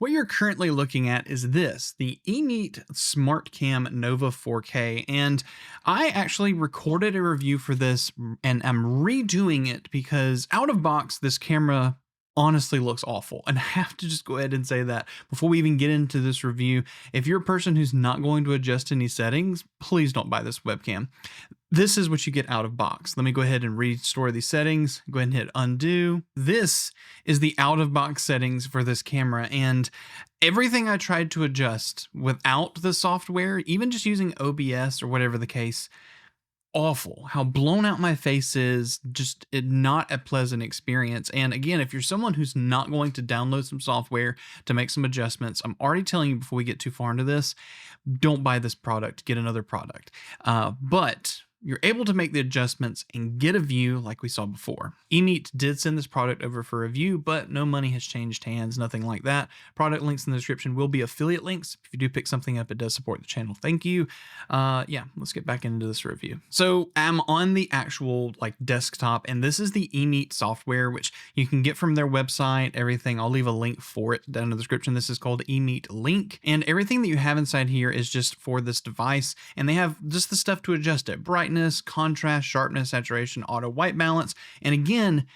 What you're currently looking at is this, the Emeet SmartCam Nova 4K, and I actually recorded a review for this and I'm redoing it because out of box, this camera honestly looks awful. And I have to just go ahead and say that before we even get into this review. If you're a person who's not going to adjust any settings, please don't buy this webcam. This is what you get out of box. Let me go ahead and restore these settings. Go ahead and hit undo. This is the out of box settings for this camera, and everything I tried to adjust without the software, even just using OBS or whatever the case, awful. How blown out my face is, just not a pleasant experience. And again, if you're someone who's not going to download some software to make some adjustments, I'm already telling you before we get too far into this, don't buy this product, get another product. But you're able to make the adjustments and get a view like we saw before. Emeet did send this product over for review, but no money has changed hands, nothing like that. Product links in the description will be affiliate links. If you do pick something up, it does support the channel. Thank you. Yeah, let's get back into this review. So I'm on the actual desktop, and this is the Emeet software, which you can get from their website, everything. I'll leave a link for it down in the description. This is called Emeet Link, and everything that you have inside here is just for this device, and they have just the stuff to adjust it. Brightness, contrast, sharpness, saturation, auto white balance. And again,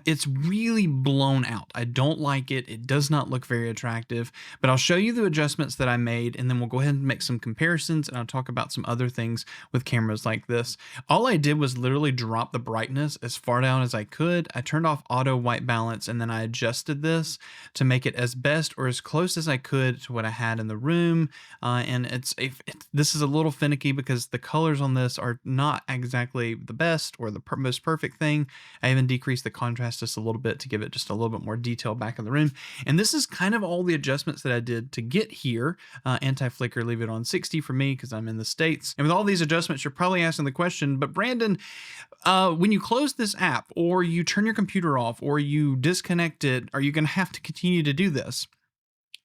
it's really blown out. I don't like it. It does not look very attractive, but I'll show you the adjustments that I made, and then we'll go ahead and make some comparisons, and I'll talk about some other things with cameras like this. All I did was literally drop the brightness as far down as I could. I turned off auto white balance, and then I adjusted this to make it as best or as close as I could to what I had in the room. And this is a little finicky because the colors on this are not exactly the best or the most perfect thing. I even decreased the contrast just a little bit to give it just a little bit more detail back in the room. And this is kind of all the adjustments that I did to get here. Anti-flicker, leave it on 60 for me because I'm in the States. And with all these adjustments, you're probably asking the question, but Brandon, when you close this app or you turn your computer off or you disconnect it, are you going to have to continue to do this?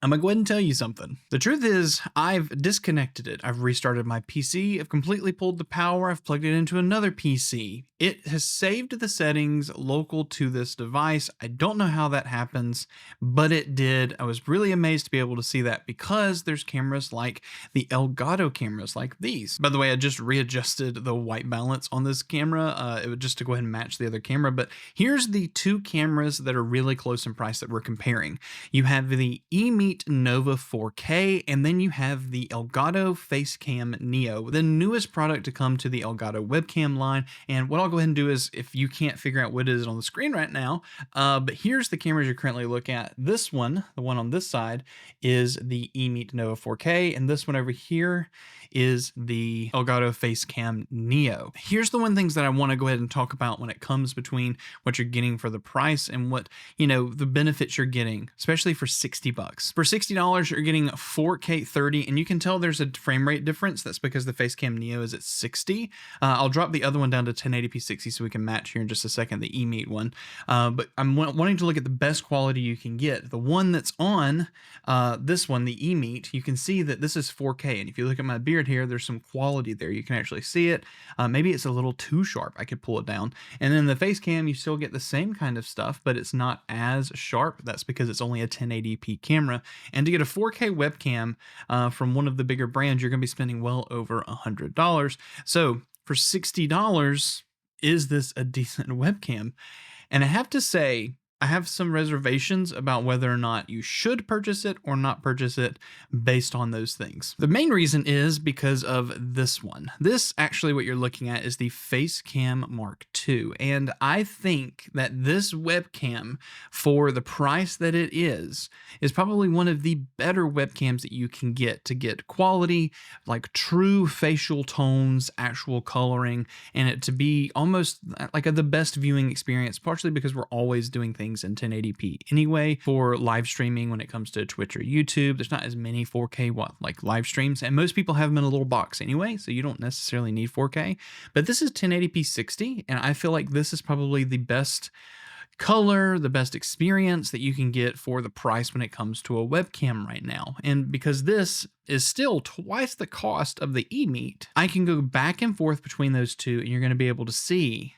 I'm gonna go ahead and tell you something. The truth is, I've disconnected it. I've restarted my PC. I've completely pulled the power. I've plugged it into another PC. It has saved the settings local to this device. I don't know how that happens, but it did. I was really amazed to be able to see that because there's cameras like the Elgato cameras like these. By the way, I just readjusted the white balance on this camera. It was just to go ahead and match the other camera. But here's the two cameras that are really close in price that we're comparing. You have the Emeet Nova 4K, and then you have the Elgato Facecam Neo, the newest product to come to the Elgato webcam line. And what I'll go ahead and do is, if you can't figure out what it is on the screen right now, but here's the cameras you're currently looking at. This one, the one on this side, is the Emeet Nova 4K, and this one over here is the Elgato Facecam Neo. Here's the one things that I want to go ahead and talk about when it comes between what you're getting for the price and what, the benefits you're getting, especially for 60 bucks. For $60, you're getting 4K 30, and you can tell there's a frame rate difference. That's because the Facecam Neo is at 60. I'll drop the other one down to 1080p 60 so we can match here in just a second, the Emeet one. But I'm wanting to look at the best quality you can get. The one that's on this one, the Emeet, you can see that this is 4K, and if you look at my beard here, there's some quality there. You can actually see it. Maybe it's a little too sharp. I could pull it down. And then the Facecam, you still get the same kind of stuff, but it's not as sharp. That's because it's only a 1080p camera. And to get a 4K webcam from one of the bigger brands, you're going to be spending well over $100. So for $60, is this a decent webcam? And I have to say, I have some reservations about whether or not you should purchase it or not purchase it based on those things. The main reason is because of this one. This actually what you're looking at is the Facecam Mark II. And I think that this webcam, for the price that it is probably one of the better webcams that you can get to get quality, like true facial tones, actual coloring, and it to be almost like the best viewing experience, partially because we're always doing things in 1080p anyway for live streaming. When it comes to Twitch or YouTube, there's not as many 4K live streams, and most people have them in a little box anyway, so you don't necessarily need 4K. But this is 1080p 60, and I feel like this is probably the best color, the best experience that you can get for the price when it comes to a webcam right now. And because this is still twice the cost of the Emeet, I can go back and forth between those two, and you're going to be able to see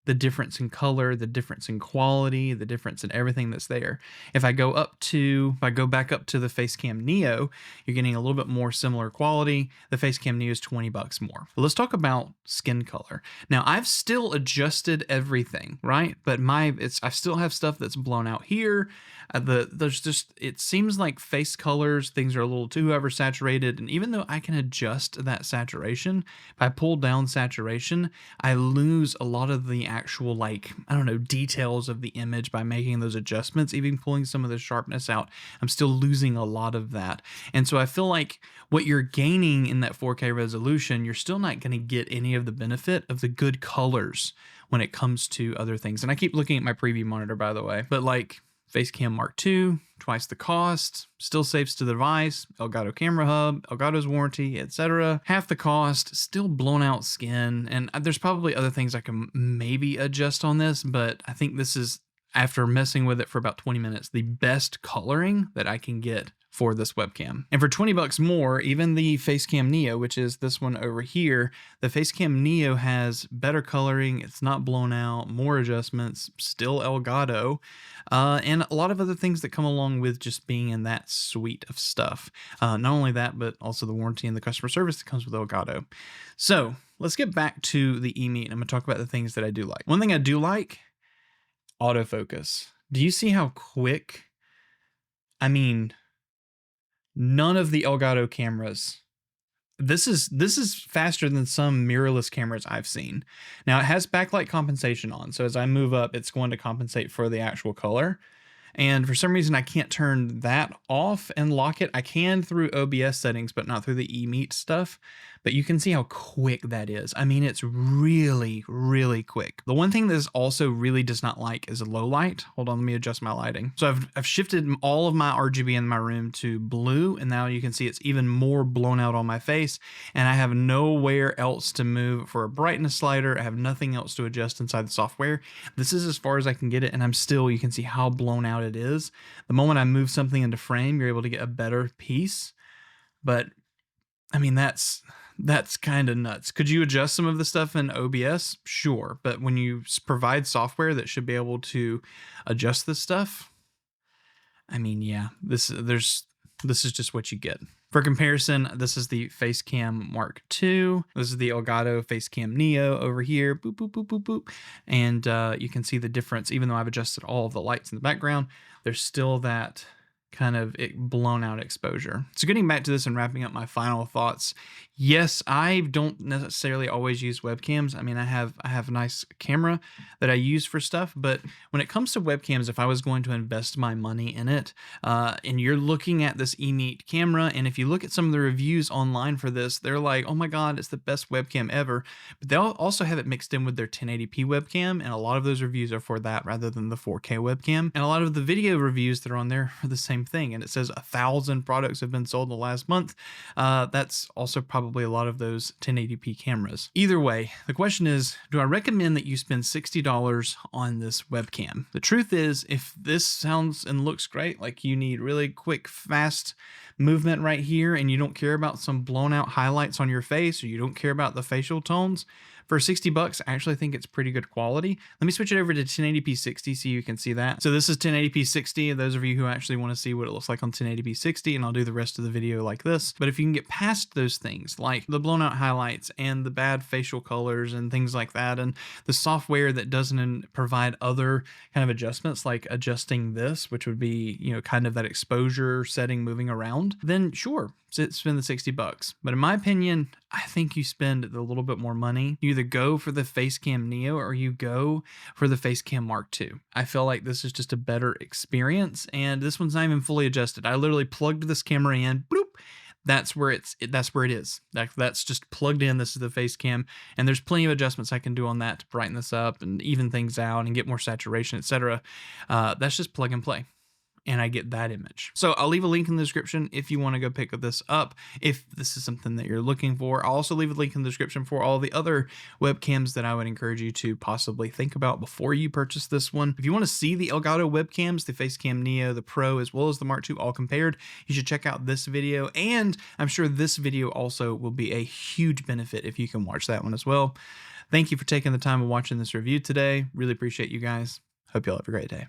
the difference in color, the difference in quality, the difference in everything that's there. If I go back up to the Facecam Neo, you're getting a little bit more similar quality. The Facecam Neo is $20 more. But let's talk about skin color. Now, I've still adjusted everything, right? But I still have stuff that's blown out here. It seems like face colors, things are a little too oversaturated. And even though I can adjust that saturation, if I pull down saturation, I lose a lot of the actual, like, I don't know, details of the image by making those adjustments. Even pulling some of the sharpness out, I'm still losing a lot of that. And so I feel like what you're gaining in that 4K resolution, you're still not going to get any of the benefit of the good colors when it comes to other things. And I keep looking at my preview monitor, by the way, but like Facecam Mark II, twice the cost, still saves to the device, Elgato camera hub, Elgato's warranty, etc. Half the cost, still blown out skin, and there's probably other things I can maybe adjust on this, but I think this is, after messing with it for about 20 minutes, the best coloring that I can get for this webcam. And for $20 more, even the Facecam Neo, which is this one over here, the Facecam Neo has better coloring, it's not blown out, more adjustments, still Elgato, and a lot of other things that come along with just being in that suite of stuff. Not only that, but also the warranty and the customer service that comes with Elgato. So let's get back to the Emeet, and I'm gonna talk about the things that I do like. One thing I do like, autofocus. Do you see how quick? I mean, none of the Elgato cameras. This is faster than some mirrorless cameras I've seen. Now, it has backlight compensation on, so as I move up, it's going to compensate for the actual color. And for some reason, I can't turn that off and lock it. I can through OBS settings, but not through the Emeet stuff. But you can see how quick that is. I mean, it's really, really quick. The one thing that this also really does not like is a low light. Hold on, let me adjust my lighting. So I've shifted all of my RGB in my room to blue, and now you can see it's even more blown out on my face, and I have nowhere else to move for a brightness slider. I have nothing else to adjust inside the software. This is as far as I can get it, and you can see how blown out it is. The moment I move something into frame, you're able to get a better piece. But I mean, that's kind of nuts. Could you adjust some of the stuff in OBS? Sure. But when you provide software that should be able to adjust this stuff, I mean, yeah, this is just what you get. For comparison, this is the Facecam Mark II. This is the Elgato Facecam Neo over here. Boop, boop, boop, boop, boop. And you can see the difference. Even though I've adjusted all of the lights in the background, there's still that kind of blown out exposure. So getting back to this and wrapping up my final thoughts, yes, I don't necessarily always use webcams. I mean, I have a nice camera that I use for stuff, but when it comes to webcams, if I was going to invest my money in it, and you're looking at this Emeet camera, and if you look at some of the reviews online for this, they're like, oh my God, it's the best webcam ever. But they'll also have it mixed in with their 1080p webcam, and a lot of those reviews are for that rather than the 4K webcam. And a lot of the video reviews that are on there are the same thing, and it says 1,000 products have been sold in the last month. That's also probably a lot of those 1080p cameras. Either way, the question is, do I recommend that you spend $60 on this webcam? The truth is, if this sounds and looks great, like you need really quick, fast movement right here, and you don't care about some blown out highlights on your face, or you don't care about the facial tones, for $60, I actually think it's pretty good quality. Let me switch it over to 1080p 60 so you can see that. So this is 1080p 60. Those of you who actually want to see what it looks like on 1080p 60, and I'll do the rest of the video like this. But if you can get past those things, like the blown out highlights and the bad facial colors and things like that, and the software that doesn't provide other kind of adjustments, like adjusting this, which would be, you know, kind of that exposure setting moving around, then sure, spend the $60. But in my opinion, I think you spend a little bit more money. You either go for the Facecam Neo or you go for the Facecam Mark II. I feel like this is just a better experience, and this one's not even fully adjusted. I literally plugged this camera in, bloop. That's where it is. That's just plugged in. This is the Facecam, and there's plenty of adjustments I can do on that to brighten this up and even things out and get more saturation, etc. That's just plug and play, and I get that image. So I'll leave a link in the description if you want to go pick this up, if this is something that you're looking for. I'll also leave a link in the description for all the other webcams that I would encourage you to possibly think about before you purchase this one. If you want to see the Elgato webcams, the Facecam Neo, the Pro, as well as the Mark II all compared, you should check out this video, and I'm sure this video also will be a huge benefit if you can watch that one as well. Thank you for taking the time of watching this review today. Really appreciate you guys. Hope you all have a great day.